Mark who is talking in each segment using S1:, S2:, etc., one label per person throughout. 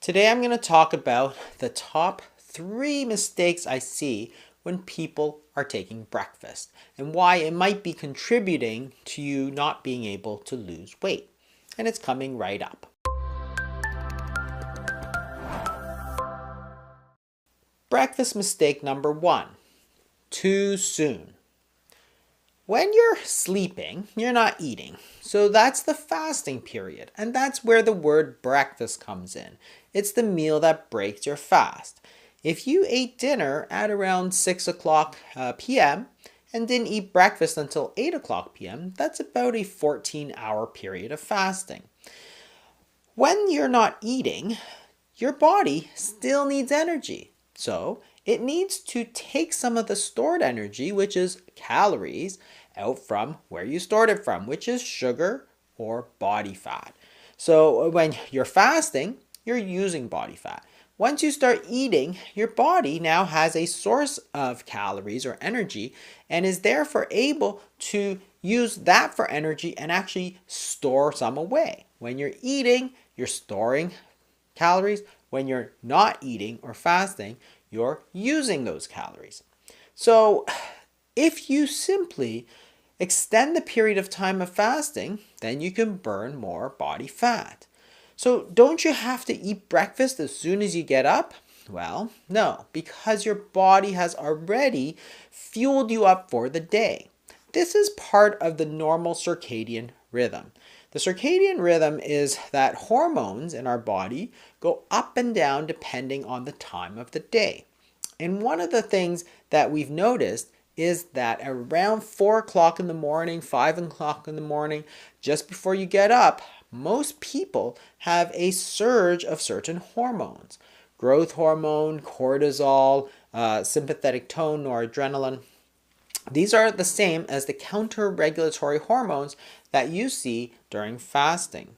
S1: Today I'm going to talk about the top 3 mistakes I see when people are taking breakfast and why it might be contributing to you not being able to lose weight. And it's coming right up. Breakfast mistake number 1, too soon. When you're sleeping, you're not eating. So that's the fasting period. And that's where the word breakfast comes in. It's the meal that breaks your fast. If you ate dinner at around 6 o'clock p.m. and didn't eat breakfast until 8 o'clock p.m., that's about a 14-hour period of fasting. When you're not eating, your body still needs energy. So it needs to take some of the stored energy, which is calories, out from where you stored it from, which is sugar or body fat. So when you're fasting, you're using body fat. Once you start eating, your body now has a source of calories or energy and is therefore able to use that for energy and actually store some away. When you're eating, you're storing calories. When you're not eating or fasting, you're using those calories. So if you simply extend the period of time of fasting, then you can burn more body fat. So don't you have to eat breakfast as soon as you get up? Well, no, because your body has already fueled you up for the day. This is part of the normal circadian rhythm. The circadian rhythm is that hormones in our body go up and down depending on the time of the day. And one of the things that we've noticed is that around 4 o'clock in the morning, 5 o'clock in the morning, just before you get up, most people have a surge of certain hormones. Growth hormone, cortisol, sympathetic tone, noradrenaline. These are the same as the counter-regulatory hormones that you see during fasting.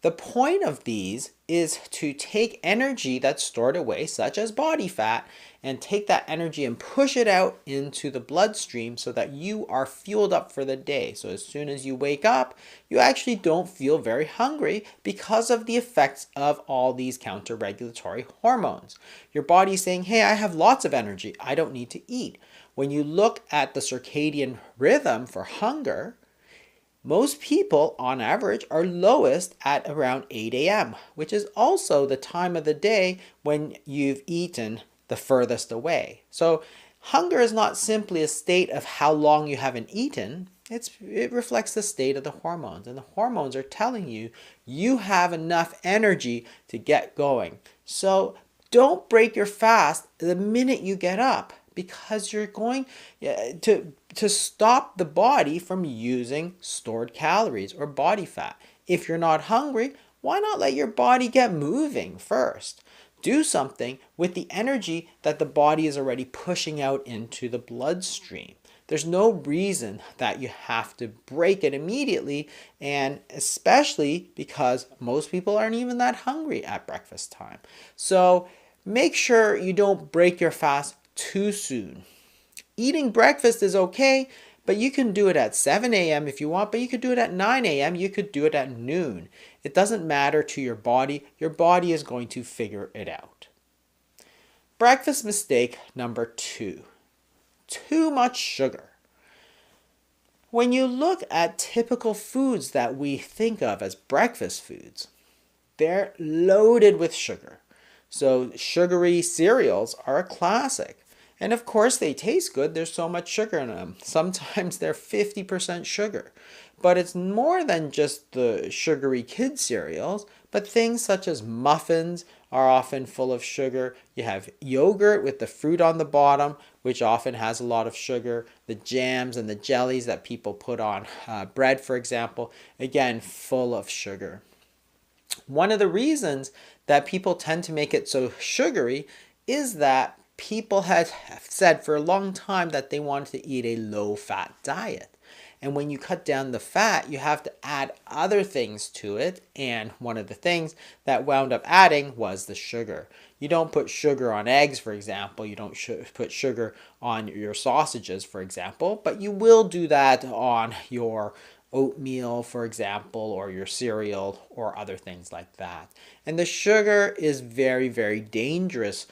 S1: The point of these is to take energy that's stored away, such as body fat, and take that energy and push it out into the bloodstream so that you are fueled up for the day. So as soon as you wake up, you actually don't feel very hungry because of the effects of all these counter-regulatory hormones. Your body's saying, hey, I have lots of energy. I don't need to eat. When you look at the circadian rhythm for hunger, most people, on average, are lowest at around 8 a.m., which is also the time of the day when you've eaten the furthest away. So hunger is not simply a state of how long you haven't eaten. It reflects the state of the hormones. And the hormones are telling you you have enough energy to get going. So don't break your fast the minute you get up, because you're going to stop the body from using stored calories or body fat. If you're not hungry, why not let your body get moving first? Do something with the energy that the body is already pushing out into the bloodstream. There's no reason that you have to break it immediately, and especially because most people aren't even that hungry at breakfast time. So make sure you don't break your fast too soon. Eating breakfast is okay, but you can do it at 7 a.m. if you want, but you could do it at 9 a.m. You could do it at noon. It doesn't matter to your body. Your body is going to figure it out. Breakfast mistake number 2, too much sugar. When you look at typical foods that we think of as breakfast foods, they're loaded with sugar. So sugary cereals are a classic. And of course they taste good, there's so much sugar in them. Sometimes they're 50% sugar. But it's more than just the sugary kid cereals, but things such as muffins are often full of sugar. You have yogurt with the fruit on the bottom, which often has a lot of sugar. The jams and the jellies that people put on bread, for example, again, full of sugar. One of the reasons that people tend to make it so sugary is that people have said for a long time that they wanted to eat a low-fat diet. And when you cut down the fat, you have to add other things to it. And one of the things that wound up adding was the sugar. You don't put sugar on eggs, for example. You don't put sugar on your sausages, for example. But you will do that on your oatmeal, for example, or your cereal or other things like that. And the sugar is very, very dangerous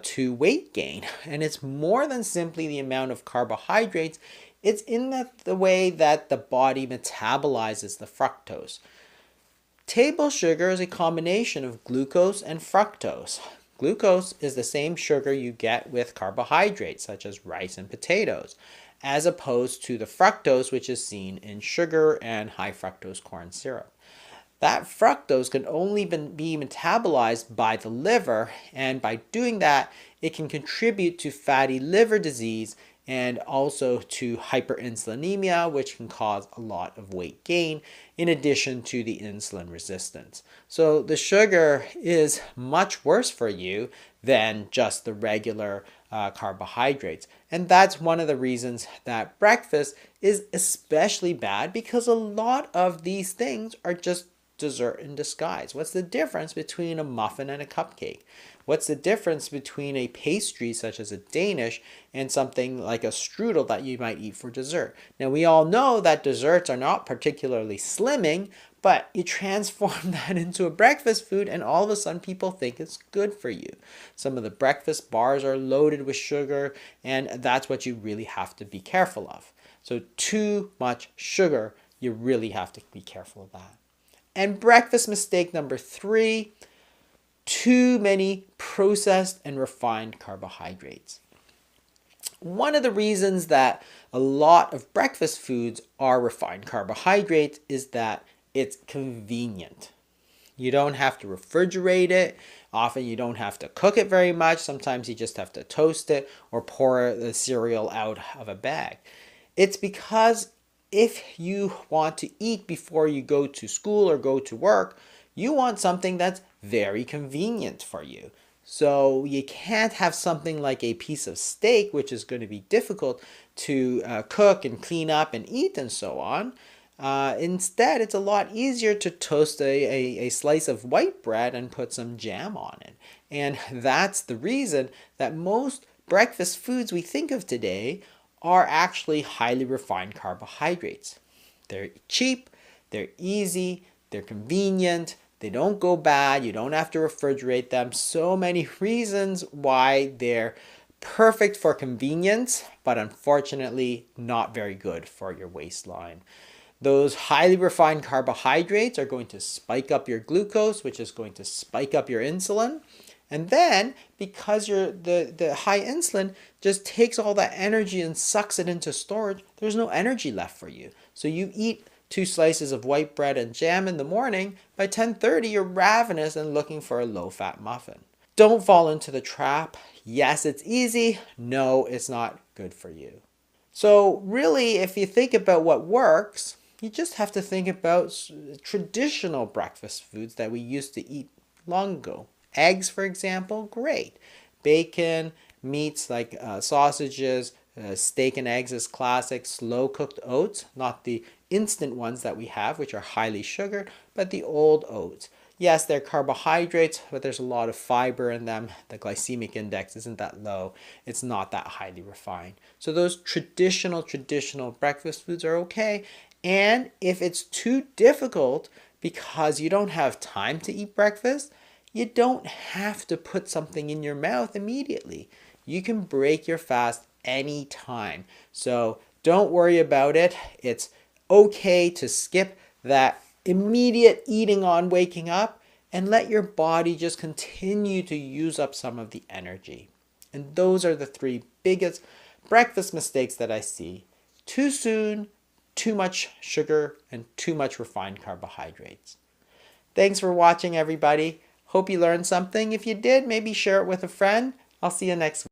S1: to weight gain. And it's more than simply the amount of carbohydrates. It's in the way that the body metabolizes the fructose. Table sugar is a combination of glucose and fructose. Glucose is the same sugar you get with carbohydrates such as rice and potatoes, as opposed to the fructose which is seen in sugar and high fructose corn syrup. That fructose can only be metabolized by the liver, and by doing that, it can contribute to fatty liver disease and also to hyperinsulinemia, which can cause a lot of weight gain, in addition to the insulin resistance. So the sugar is much worse for you than just the regular carbohydrates. And that's one of the reasons that breakfast is especially bad, because a lot of these things are just dessert in disguise. What's the difference between a muffin and a cupcake? What's the difference between a pastry such as a Danish and something like a strudel that you might eat for dessert? Now, we all know that desserts are not particularly slimming, but you transform that into a breakfast food and all of a sudden people think it's good for you. Some of the breakfast bars are loaded with sugar, and that's what you really have to be careful of. So too much sugar, you really have to be careful of that. And breakfast mistake number 3, too many processed and refined carbohydrates. One of the reasons that a lot of breakfast foods are refined carbohydrates is that it's convenient. You don't have to refrigerate it. Often you don't have to cook it very much. Sometimes you just have to toast it or pour the cereal out of a bag. It's because if you want to eat before you go to school or go to work, you want something that's very convenient for you. So you can't have something like a piece of steak, which is going to be difficult to cook and clean up and eat and so on. Instead, it's a lot easier to toast a slice of white bread and put some jam on it. And that's the reason that most breakfast foods we think of today are actually highly refined carbohydrates. They're cheap, they're easy, they're convenient, they don't go bad, you don't have to refrigerate them. So many reasons why they're perfect for convenience, but unfortunately not very good for your waistline. Those highly refined carbohydrates are going to spike up your glucose, which is going to spike up your insulin. And then, because the high insulin just takes all that energy and sucks it into storage, there's no energy left for you. So you eat 2 slices of white bread and jam in the morning, by 10:30 you're ravenous and looking for a low-fat muffin. Don't fall into the trap. Yes, it's easy. No, it's not good for you. So really, if you think about what works, you just have to think about traditional breakfast foods that we used to eat long ago. Eggs, for example, great. Bacon, meats like sausages, steak and eggs is classic. Slow cooked oats, not the instant ones that we have, which are highly sugared, but the old oats. Yes, they're carbohydrates, but there's a lot of fiber in them. The glycemic index isn't that low. It's not that highly refined. So those traditional breakfast foods are okay. And if it's too difficult because you don't have time to eat breakfast, you don't have to put something in your mouth immediately. You can break your fast anytime. So don't worry about it. It's okay to skip that immediate eating on waking up and let your body just continue to use up some of the energy. And those are the 3 biggest breakfast mistakes that I see. Too soon, too much sugar, and too much refined carbohydrates. Thanks for watching, everybody. Hope you learned something. If you did, maybe share it with a friend. I'll see you next week.